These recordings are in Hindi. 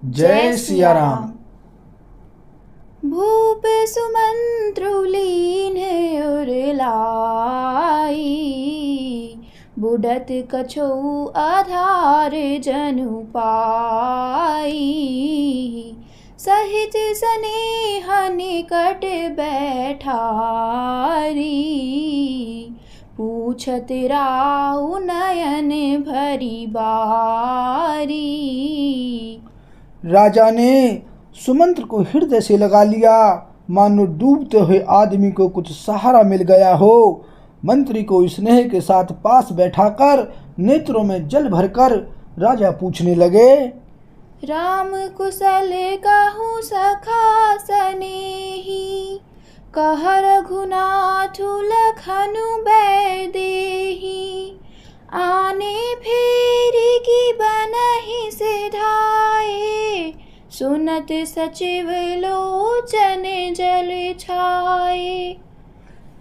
जय सिया राम। भूप सुमंत्रुलीन उरलाई, बुढ़त कछो आधार जनु पाई। सहित स्नेह निकट बैठारी, पूछत राउ नयन भरी बारी। राजा ने सुमंत्र को हृदय से लगा लिया, मानो डूबते हुए आदमी को कुछ सहारा मिल गया हो। मंत्री को स्नेह के साथ पास बैठाकर नेत्रों में जल भरकर राजा पूछने लगे, राम कुशल कहूँ सखा सनेही, कह रघुनाथ लखनु बैदेही। आने फेरी की बनहि सिधाए, सुनत सचिव लोचन जल छाए।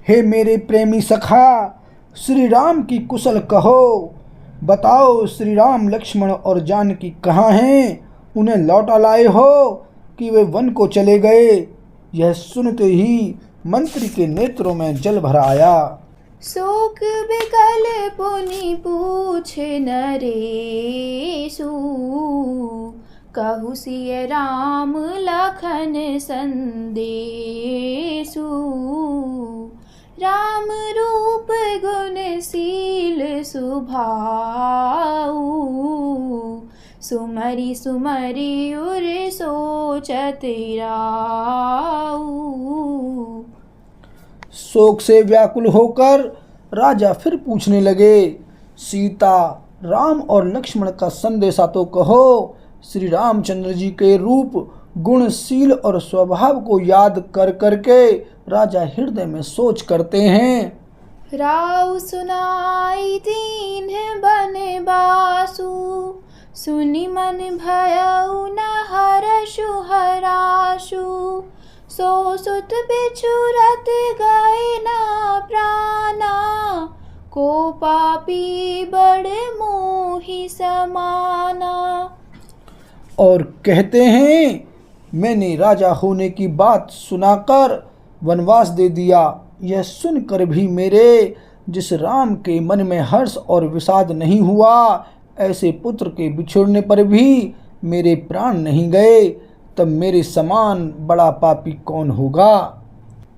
हे मेरे प्रेमी सखा, श्री राम की कुशल कहो। बताओ श्री राम लक्ष्मण और जानकी कहाँ हैं? उन्हें लौटा लाए हो कि वे वन को चले गए? यह सुनते ही मंत्री के नेत्रों में जल भर आया। शोक बिकल पुनि पूछ नरेशु, कहु सिय राम लखन संदेशु। राम रूप गुणशील सुभाऊ, सुमरि सुमरि उर सोचत राऊ। शोक से व्याकुल होकर राजा फिर पूछने लगे, सीता, राम और लक्ष्मण का संदेशा तो कहो। श्री रामचंद्र जी के रूप, गुणशील और स्वभाव को याद कर करके राजा हृदय में सोच करते हैं। राव सुनाई दीन बन बासु, सुनि मन भयउ न हरषु हराशु। सो सुत बिछुरत गए ना प्राणा, को पापी बड़ मोहि समाना। और कहते हैं, मैंने राजा होने की बात सुनाकर वनवास दे दिया। यह सुनकर भी मेरे, जिस राम के मन में हर्ष और विषाद नहीं हुआ, ऐसे पुत्र के बिछुड़ने पर भी मेरे प्राण नहीं गए, तब मेरे समान बड़ा पापी कौन होगा।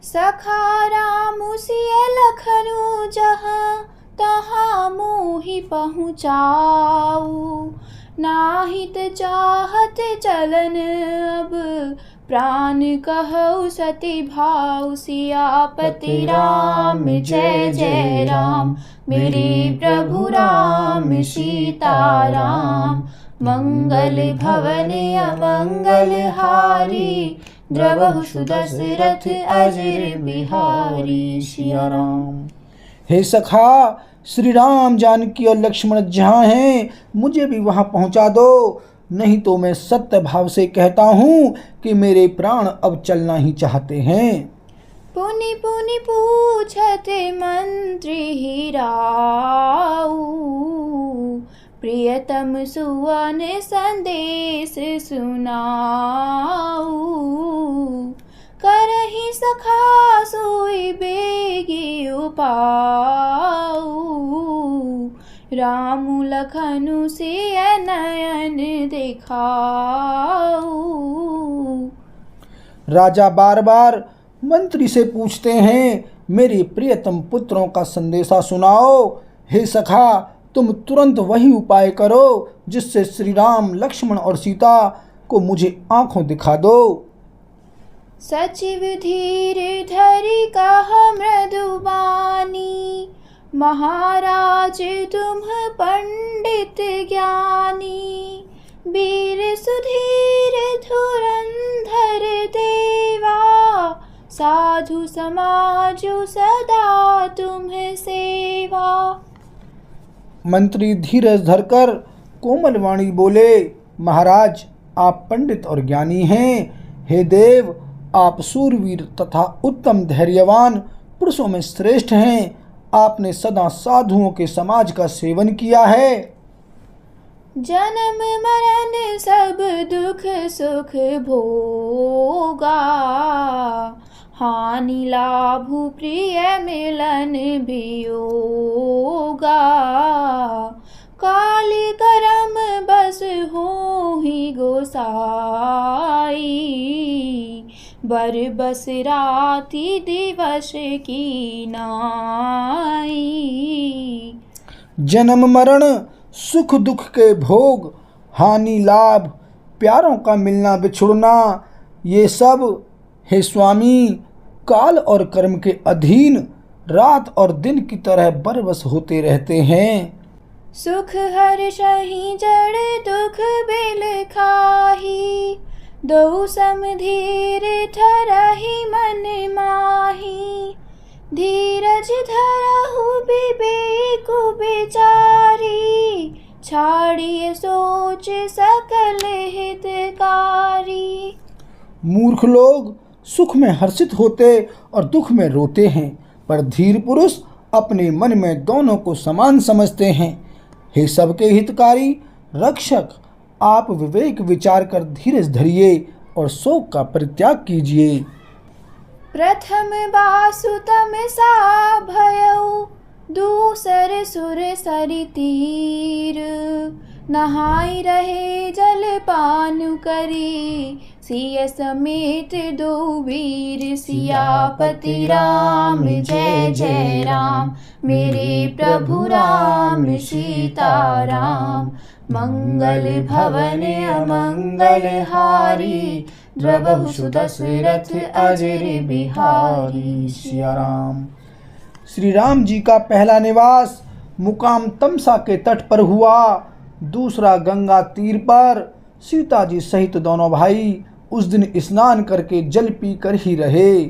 सखा राम सिय लखनु जहाँ, तहाँ मोहि पहुँचाऊ। नाहित चाहत चलन अब, प्राण कहु सति भाऊ। सियापति राम जय जय राम, मेरे प्रभु राम सीताराम। मंगल भवन अमंगल हारी, द्रवहु सुदशरथ अजर बिहारी। सिया राम। हे सखा, श्री राम, जानकी और लक्ष्मण जहाँ हैं, मुझे भी वहाँ पहुँचा दो। नहीं तो मैं सत्य भाव से कहता हूँ कि मेरे प्राण अब चलना ही चाहते हैं। पुनि पुनि पूछत मंत्री ही राऊ, प्रियतम सुवन संदेश सुनाऊ। करहि सखा सोई बेगी उपाऊ, रामु लखनु से नयन दिखाऊ। राजा बार बार मंत्री से पूछते हैं, मेरे प्रियतम पुत्रों का संदेशा सुनाओ। हे सखा, तुम तुरंत वही उपाय करो जिससे श्री राम, लक्ष्मण और सीता को मुझे आंखों दिखा दो। सचिव धीर धरि कहा मृदुबानी, महाराज तुम पंडित ज्ञानी। वीर सुधीर धुरंधर देवा, साधु समाजु सदा तुम्ह सेवा। मंत्री धीरज धरकर कोमल वाणी बोले, महाराज, आप पंडित और ज्ञानी हैं। हे देव, आप सूरवीर तथा उत्तम धैर्यवान पुरुषों में श्रेष्ठ हैं। आपने सदा साधुओं के समाज का सेवन किया है। जन्म मरण सब दुख सुख भोगा, हानि लाभ प्रिय मिलन वियोगा। काल करम बस होहि गोसाई, बर बस राति दिवस की नाई। जन्म मरण सुख दुख के भोग, हानि लाभ प्यारों का मिलना बिछुड़ना, ये सब हे स्वामी काल और कर्म के अधीन रात और दिन की तरह बरबस होते रहते हैं। सुख हर्षहि जड़ दुख बिल खाही, दो समधीर धरहि मन माही। धीरज धरहु विवेक विचारी, छाड़िए सोच सकल हितकारी। मूर्ख लोग सुख में हर्षित होते और दुख में रोते हैं, पर धीर पुरुष अपने मन में दोनों को समान समझते हैं। हे सबके हितकारी रक्षक, आप विवेक विचार कर धीरज धरिए और शोक का परित्याग कीजिए। प्रथम बासुतम सा भयउ, दूसर सुर सरि तीर। नहाई रहे जल पान करी, सिय समेत दो वीर। सियापति राम जय जय राम, मेरे प्रभु राम सीताराम। मंगल भवन अमंगल हारी, द्रवहु सुदशरथ अजर बिहारी। सिया राम। श्री राम जी का पहला निवास मुकाम तमसा के तट पर हुआ, दूसरा गंगा तीर पर। सीता जी सहित दोनों भाई उस दिन स्नान करके जल पी कर ही रहे।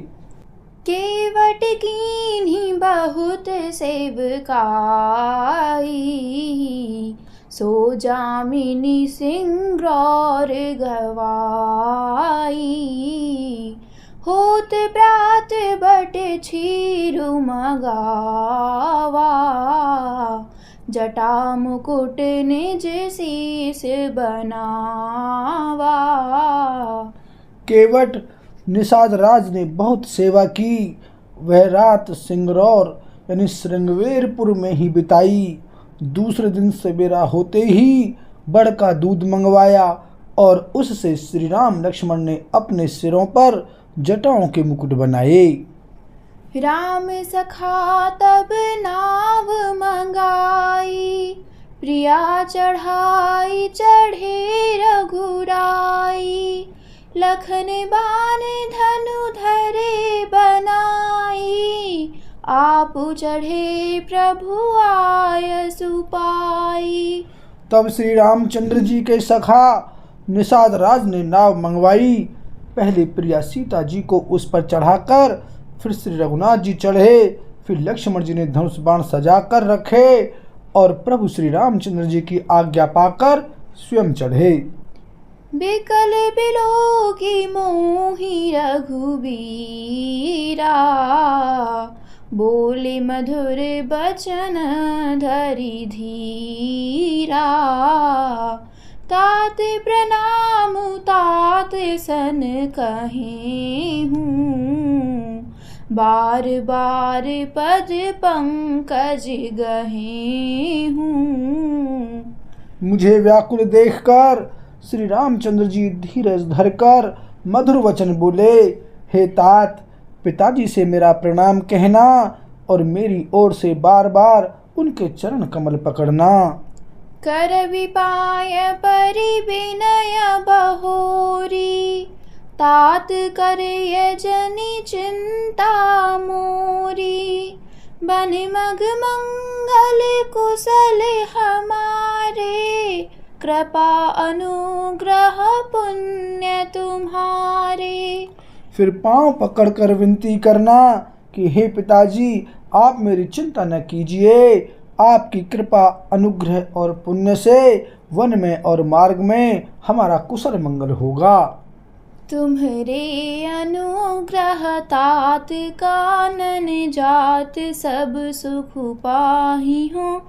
केवट कीन्ही बहुत सेवकाई, सो जामिनी सिंगरौर गवाई। होत प्रात बट छीरु मगावा, जटा मुकुट निज शीस बनावा। केवट निषाद राज ने बहुत सेवा की। वह रात सिंगरौर यानी श्रृंगवेरपुर में ही बिताई। दूसरे दिन सवेरा होते ही बड़ का दूध मंगवाया और उससे श्री राम लक्ष्मण ने अपने सिरों पर जटाओं के मुकुट बनाए। राम सखा तब नाव मंगाई, प्रिया चढ़ाई चढ़े रघुराई। लखन बान धनु धरे बनाई, आप चढ़े प्रभु आय सुपाई। तब श्री रामचंद्र जी के सखा निषाद राज ने नाव मंगवाई। पहले प्रिया सीता जी को उस पर चढ़ाकर फिर श्री रघुनाथ जी चढ़े, फिर लक्ष्मण जी ने धनुष बाण सजा कर रखे और प्रभु श्री रामचंद्र जी की आज्ञा पाकर स्वयं चढ़े। बिकल बिलोकी मोहि रघुबीरा, बोले मधुर बचन धरि धीरा। तात प्रणाम तात सन कहे हूँ, बार बार पद पंकज गहे हूँ। मुझे व्याकुल देखकर श्री रामचंद्र जी धीरज धरकर मधुर वचन बोले, हे तात, पिताजी से मेरा प्रणाम कहना और मेरी ओर से बार बार उनके चरण कमल पकड़ना। कर विपाय परि विनय बहोरी, तात करे जनि चिंता मोरी। बन मग मंगल कुशल हमारे, कृपा अनुग्रह पुण्य तुम्हारे। फिर पांव पकड़कर विनती करना कि हे पिताजी, आप मेरी चिंता न कीजिए। आपकी कृपा अनुग्रह और पुण्य से वन में और मार्ग में हमारा कुशल मंगल होगा। तुम्हरे अनुग्रह तात कानन जात, सब सुख पाही हूँ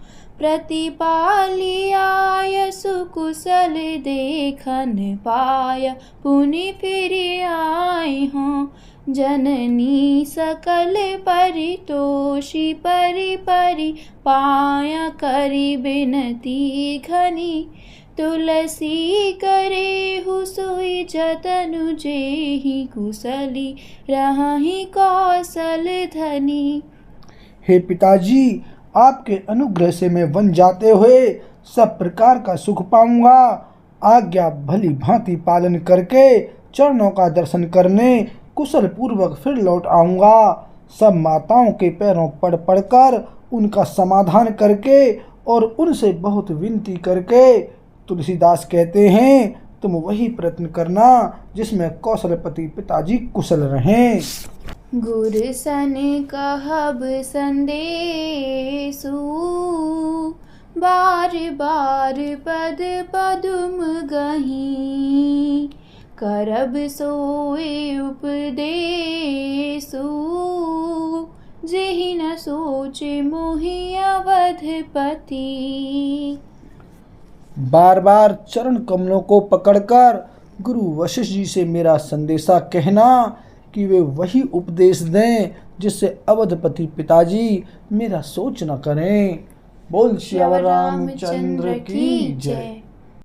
प्रतिपालियाय सुकुशल देखन पाय पुनि फिर आई हूँ। जननी सकल परितोषी परि परि पाया करी बिनती घनी। तुलसी करे हुसुई जतनु जेहि कुशली रहि कौशल धनी। हे पिताजी, आपके अनुग्रह से मैं वन जाते हुए सब प्रकार का सुख पाऊंगा। आज्ञा भली भांति पालन करके चरणों का दर्शन करने कुशल पूर्वक फिर लौट आऊंगा। सब माताओं के पैरों पड़ पड़कर उनका समाधान करके और उनसे बहुत विनती करके तुलसीदास कहते हैं, तुम वही प्रयत्न करना जिसमें कौशलपति पिताजी कुशल रहें। गुर सन कहब संदेशु बार बार पद पदुम गही। करब सोए उपदेशु जेहि न सोचे मोहि अवधपति। बार बार चरण कमलों को पकड़कर गुरु वशिष्ठ जी से मेरा संदेशा कहना कि वे वही उपदेश दें जिससे अवधपति पिताजी मेरा सोच न करें। बोल श्यावर रामचंद्र की जय।